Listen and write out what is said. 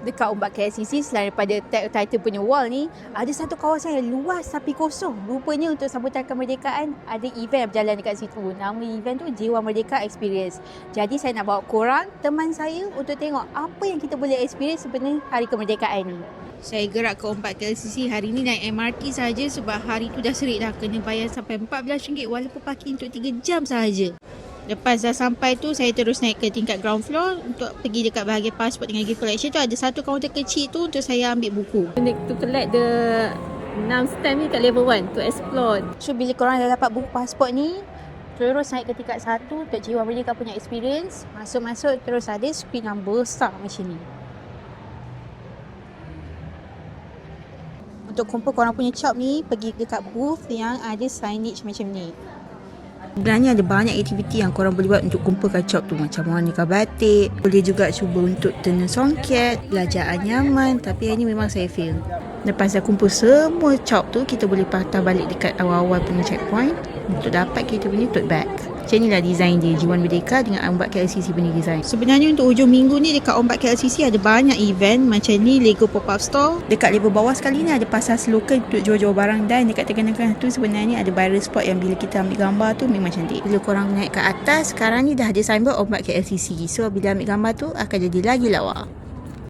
dekat Ombak KLCC, selain daripada tag title punya wall ni, ada satu kawasan yang luas tapi kosong. Rupanya untuk sambutan kemerdekaan ada event yang berjalan dekat situ. Nama event tu Jiwa Merdeka Experience. Jadi saya nak bawa korang, teman saya, untuk tengok apa yang kita boleh experience sebenarnya hari kemerdekaan ni. Saya gerak ke Ombak KLCC hari ni naik MRT saja sebab hari tu dah serik dah, kena bayar sampai RM14 walaupun parking untuk 3 jam sahaja. Lepas dah sampai tu, saya terus naik ke tingkat ground floor untuk pergi dekat bahagian passport dengan gift collection tu. Ada satu kaunter kecil tu untuk saya ambil buku. Need to collect the 6 stamp ni kat level 1 to explore. So bila korang dah dapat buku pasport ni, terus naik ke tingkat 1 untuk Jiwa Merdeka punya experience. Masuk-masuk terus ada screen yang besar macam ni. Untuk kumpul korang punya cap ni, pergi dekat booth yang ada signage macam ni. Sebenarnya ada banyak aktiviti yang korang boleh buat untuk kumpulkan cap tu. Macam warnakan batik, boleh juga cuba untuk tenun songket, belajar anyaman. Tapi hari ni memang saya fail. Lepas dah kumpul semua cap tu, kita boleh patah balik dekat awal-awal punya checkpoint untuk dapat kita punya tote bag. Macam inilah design dia, Jiwa Merdeka dengan Ombak KLCC punya design. Sebenarnya untuk hujung minggu ni dekat Ombak KLCC ada banyak event macam ni, Lego pop-up store. Dekat level bawah sekali ni ada pasar local untuk jual-jual barang, dan dekat tengah-tengah tu sebenarnya ada viral spot yang bila kita ambil gambar tu memang cantik. Bila korang naik ke atas, sekarang ni dah ada signboard Ombak KLCC. So bila ambil gambar tu akan jadi lagi lawa.